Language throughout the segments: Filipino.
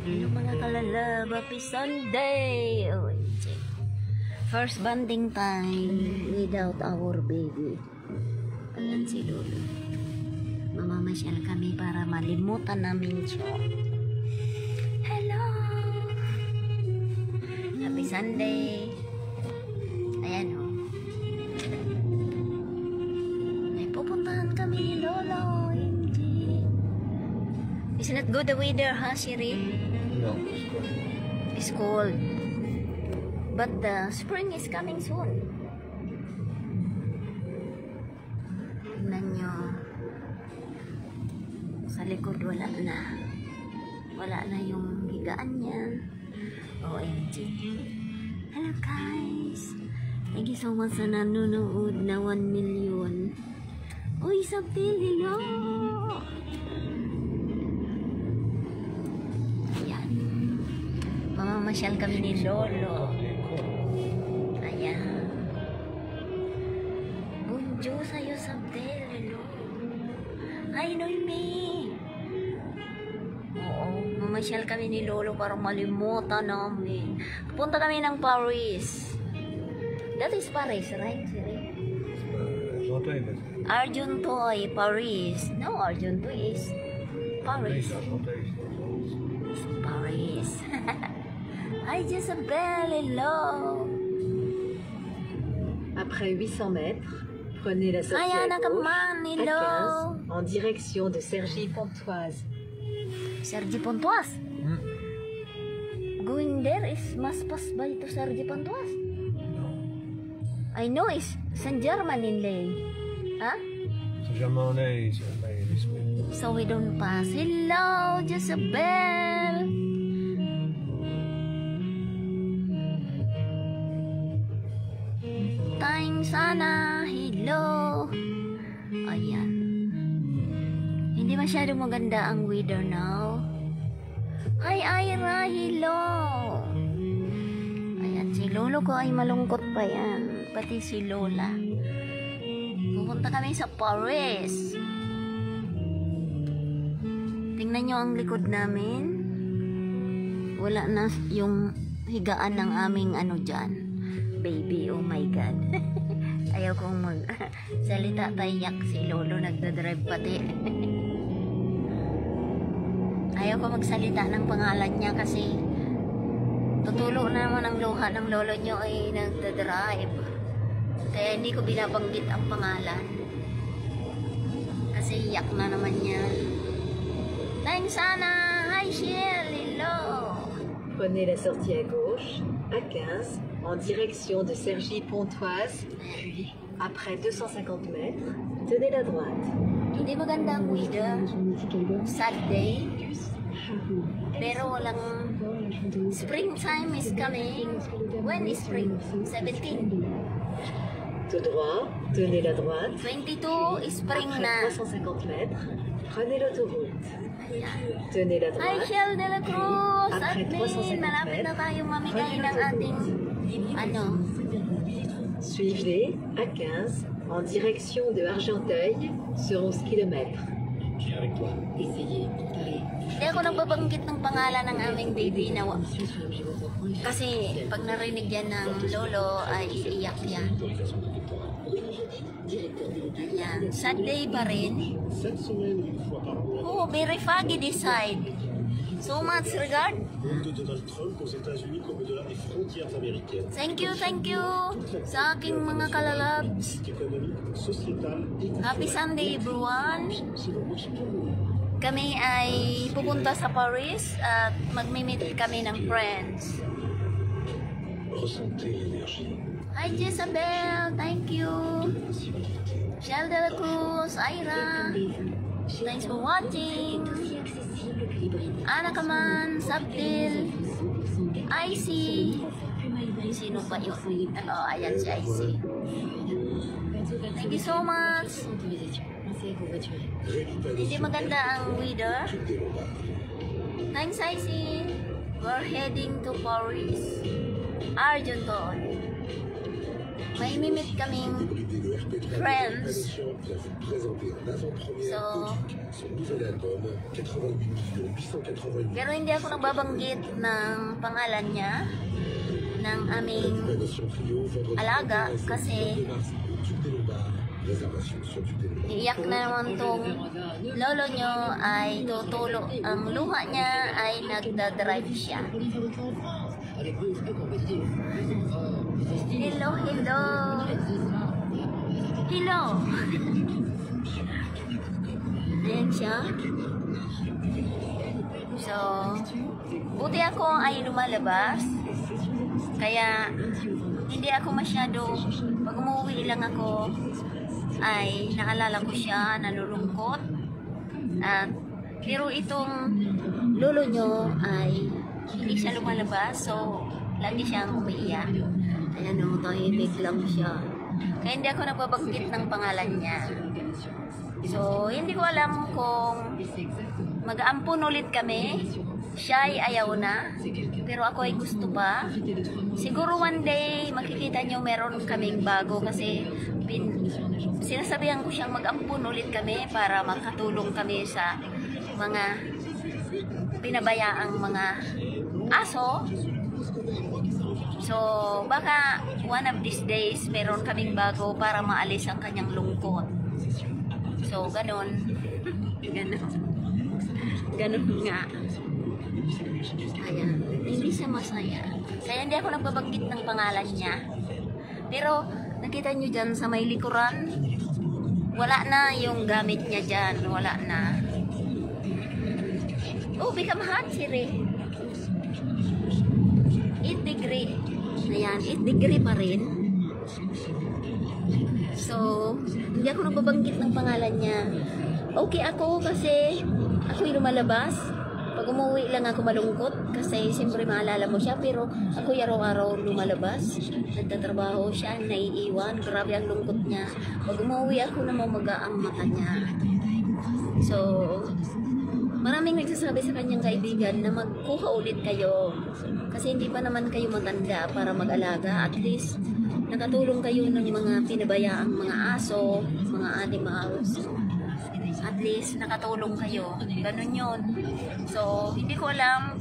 Hello mga kalalab, happy Sunday! OMG. First bonding time without our baby. Ayan si Lolo. Mamamasyal kami para malimutan namin siya. Hello! Happy Sunday! Ayan o. May pupuntahan kami ni Lolo. OMG. Is not good the weather, huh, Shiri? No. It's cold. But the spring is coming soon. Tignan nyo. Sa likod wala na. Wala na yung higaan niya. OMG. Hello guys. Thank you so much sa nanonood na 1 million. Uy, Sabtil, hello! Ayan. Mamamasyal kami ni Lolo. Ayan. Bonjour sa'yo, Sabtil, hello. Ay, Noemi. Oo, mamasyal kami ni Lolo para malimutan namin. Punta kami ng Paris. That is Paris, right? Argenteuil, Paris. No, Argenteuil is Paris. Paris. Hi, Jezebel, hello. Après 800 mètres, prenez la sortie Hi, à Anna, come on, gauche, hello. à 15, en direction de Cergy-Pontoise. Cergy-Pontoise. Going there is must pass by to Cergy-Pontoise. I know it's Saint-Germain-en-Laye. Huh? Saint-Germain-en-Laye is this way. So we don't pass. Hello, Jezebel. Thanks, Anna. Hello. Ayan. Hindi masyadong maganda ang weather now. Hi, Ira. Hello. Ayan, si Lolo ko ay malungkot pa yan. Pati si Lola. Pupunta kami sa Paris. Tingnan nyo ang likod namin. Wala na yung higaan ng aming ano dyan. Baby, oh my God. Ayaw kong salita tayak. Si Lolo nagdadrive pati. Ayaw ko magsalita ng pangalan niya kasi tutulo naman ang luha ng lolo nyo ay nagdadrive. Kaya hindi ko binabanggit ang pangalan. Kasi yak na naman yan. Thanks, Anna. Hi, Shell. Hello. Prenez la sortie à gauche, à 15, en direction de Cergy-Pontoise. Puis, après 250 mètres, tenez la droite. Hindi maganda ang weather. Sad day. Pero walang springtime is coming. When is spring? 17. Tout droit, tenez la droite. 22 is spring na. Après 350 mètres, prenez l'autoroute. Tenez la Hi, droite. Shell de la Cruz. Après Admin, 350 malapit na mètres, tayong mamigay prenez ng ating ano. Suivez à 15 en direction de Argenteuil sur 11 km. Hindi ako nagbabanggit ng pangalan ng aming baby na kasi pag narinig yan ng lolo ay iiyak yan. Ayan. Sad day pa rin. Oh, very foggy this side. So much regard. de Donald Trump aux États-Unis comme au-delà des frontières américaines. Thank you sa aking mga kalalabs. Économique, sociétale et Happy Sunday everyone. Kami ay pupunta sa Paris at magmi-meet kami ng friends. ressentez l'énergie. Hi Jezebel, thank you. Shell de la Cruz, Ira. Thanks for watching. Ana Kaman, Sabtil, IC. Sino ba yun? Oh, ayan si IC. Thank you so much. Hindi maganda ang weather. Thanks, IC. We're heading to Paris. Argenteuil. May mimit kaming Le RP3 Friends. Patient vient vous présenter en avant-première So, Kodik, son nouvel album 88 888 pero hindi ako nagbabanggit ng pangalan niya, ng aming Animation Trio, vendredi alaga, 31 et kasi 22 mars au Duc des Lombards. Réservation sur Duc des Lombards. iyak na naman tong lolo nyo ay tutulo. Ang luha niya ay nagdadrive siya. Hello, hello. Hello. Ayan siya. So, buti ako ay lumalabas. Kaya, hindi ako masyado, pag umuwi lang ako, ay naalala ko siya, nalulungkot. At, pero itong lolo nyo ay hindi siya lumalabas, so lagi siyang umiiyak. Ayan o, tahimik lang siya. Kaya hindi ako nagbabanggit ng pangalan niya. So, hindi ko alam kung mag-aampon ulit kami. Siya ay ayaw na, pero ako ay gusto pa. Siguro one day, makikita nyo meron kaming bago kasi sinasabihan ko siyang mag-ampon ulit kami para makatulong kami sa mga pinabayaang mga aso. So, baka one of these days, meron kaming bago para maalis ang kanyang lungkot. So, ganon. Ganon nga. Ayan, hindi siya masaya. Kaya hindi ako nagbabanggit ng pangalan niya. Pero, nakita nyo dyan sa may likuran, wala na yung gamit niya dyan. Wala na. Oh, become hot, Siri. 8 degree. Ayan, 8 degree pa rin. So, hindi ako nagbabanggit ng pangalan niya. Okay ako kasi ako'y lumalabas. Pag umuwi lang ako malungkot kasi siyempre maalala mo siya, pero ako'y araw-araw lumalabas. Nagtatrabaho siya, naiiwan. Grabe ang lungkot niya. Pag umuwi ako, namamaga ang mata niya. So, maraming nagsasabi sa kanyang kaibigan na magkuha ulit kayo. Kasi hindi pa naman kayo maganda para mag-alaga. At least, nakatulong kayo ng mga pinabayaang mga aso, mga animals. At least, nakatulong kayo. Ganun yun. So, hindi ko alam,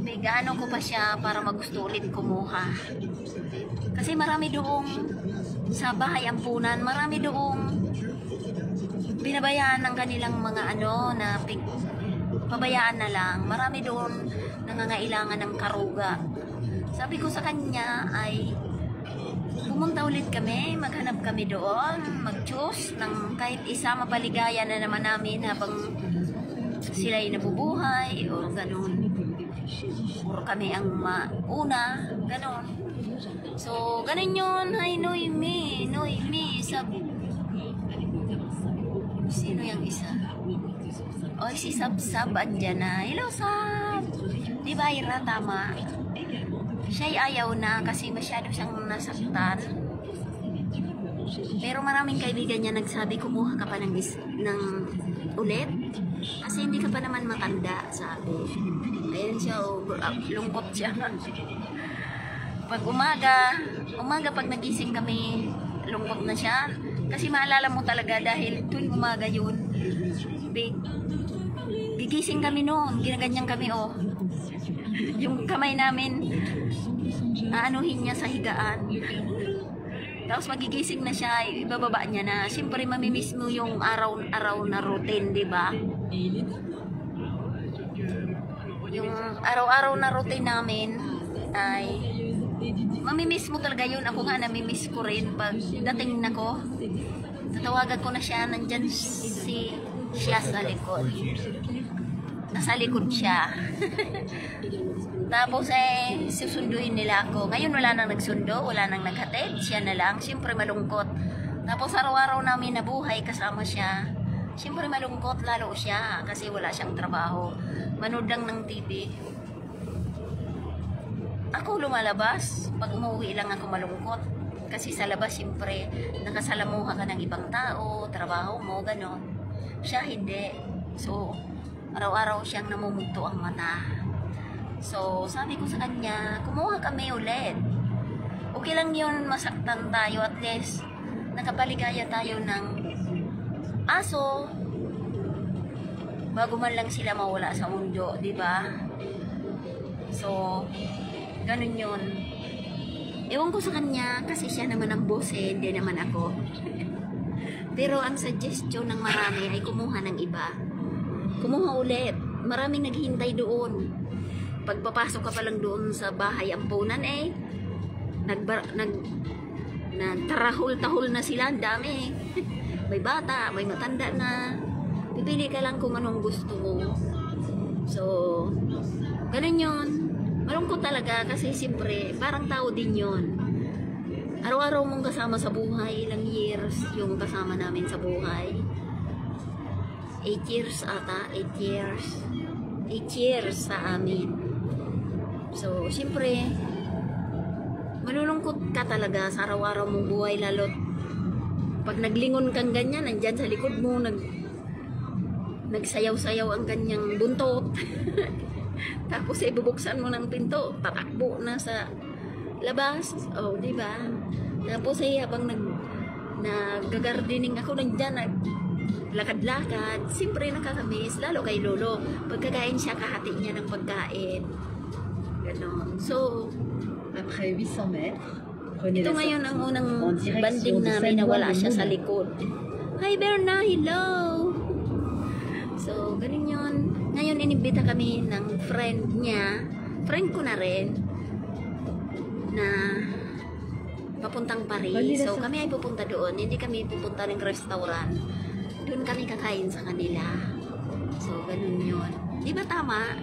gaano ko pa siya para magusto ulit kumuha. Kasi marami doong sa bahay ampunan, marami doong binabayaan ng kanilang mga na pabayaan na lang. Marami doon nangangailangan ng karuga. Sabi ko sa kanya ay pumunta ulit kami, maghanap kami doon, mag-choose ng kahit isa, mapaligayan na naman namin habang sila'y nabubuhay o ganun. Puro kami ang mauna, ganun. So, ganun yun. Hi, Noemi, sino yung isa? Oy, si Sab andyan na. Hello, Sab! Di ba, Ira? Tama. Siya'y ayaw na kasi masyado siyang nasaktan. Pero maraming kaibigan niya nagsabi, kumuha ka pa ng ulit. Kasi hindi ka pa naman matanda, sabi. Ayan siya, lungkot siya. Pag umaga pag nagising kami, lungkot na siya. Kasi maalala mo talaga dahil tuwing umaga yun, gigising kami noon, ginaganyan kami yung kamay namin, aanuhin niya sa higaan. Tapos magigising na siya, ibababa niya na. Siyempre mamimiss mo yung araw-araw na routine, di ba? Yung araw-araw na routine namin ay mamimiss mo talaga yun. Ako nga namimiss ko rin. Pag dating na ko, tatawagan ko na siya, nandyan siya sa likod. Nasa likod siya. Tapos susunduin nila ako. Ngayon wala nang nagsundo, wala nang naghatid, siya na lang. Siyempre malungkot. Tapos araw-araw namin nabuhay kasama siya. Siyempre malungkot lalo siya kasi wala siyang trabaho. Manood lang ng TV. Ako lumalabas, pag umuwi lang ako malungkot. Kasi sa labas, siyempre, nakasalamuha ka ng ibang tao, trabaho mo, gano'n. Siya hindi. So, araw-araw siyang namumugto ang mata. So, sabi ko sa kanya, kumuha kami ulit. Okay lang yun, masaktan tayo, at least, nakapaligaya tayo ng aso bago man lang sila mawala sa mundo, di ba? So, ganun yun. Ewan ko sa kanya kasi siya naman ang boss eh, hindi naman ako. Pero ang suggestion ng marami ay kumuha ng iba. Kumuha ulit. Maraming naghihintay doon. Pagpapasok ka pa lang doon sa bahay ampunan eh, nagtarahol-tahol na sila, ang dami. May bata, may matanda na. Pipili ka lang kung anong gusto mo. So, ganun yun. Malungkot talaga kasi siyempre, parang tao din yun. Araw-araw mong kasama sa buhay, ilang years yung kasama namin sa buhay. 8 years ata, 8 years. 8 years sa amin. So, siyempre, malulungkot ka talaga sa araw-araw mong buhay, lalo't pag naglingon kang ganyan, nandyan sa likod mo, nagsayaw-sayaw ang kanyang buntot. Tapos ibubuksan mo ng pinto, tatakbo na sa labas. Oh, di ba? Tapos habang nag-gardening ako, nandyan, lakad-lakad, siyempre nakakamiss, lalo kay Lolo. Pagkakain siya, kahati niya ng pagkain. Ganon. So, Après 800 mètres, prenez ito la ngayon ang sortie unang en direction banding de namin na wala siya sa Saint-Ouen-le-Moulin. likod. Hi Berna, hello! So, ganun yun. Ngayon, inibita kami ng friend niya, friend ko na rin, na papuntang Paris. So, kami ay pupunta doon. Hindi kami pupunta ng restaurant. Doon kami kakain sa kanila. So, ganun yun. Di ba tama?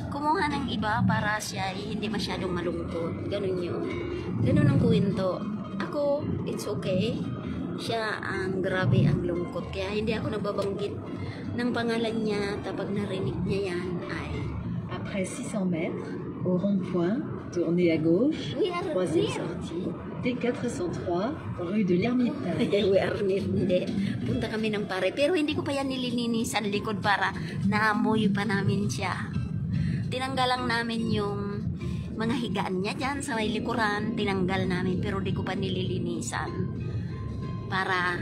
Kumuha ng iba para siya ay hindi masyadong malungkot. Ganun yun. Ganun ang kwento. Ako, it's okay. Siya ang grabe ang lungkot. Kaya hindi ako nababanggit ng pangalan niya. Tapos narinig niya yan ay Après 600 mètres, au rond-point, tournez à gauche, we are troisième near. sortie, T403, rue de l'Ermitage. We are near. Hindi. Punta kami ng pare. Pero hindi ko pa yan nililinisan likod para naamoy pa namin siya. Tinanggal lang namin yung mga higaan niya dyan sa may likuran. Tinanggal namin pero di ko pa nililinisan. Para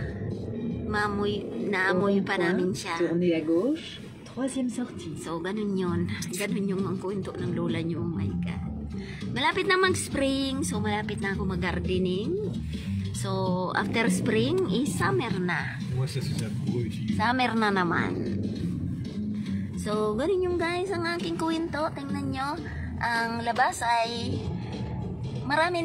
naamoy pa namin siya. Tournez à gauche, troisième sortie. So, ganun yun. Ganun yung mga kwento ng lola niyo. Oh my God. Malapit na mag-spring. So, malapit na ako mag-gardening. So, after spring is summer na. Moi, ça, c'est ça pour eux ici. Summer na naman. So, ganun yung guys ang aking kwento. Tingnan nyo. Ang labas ay marami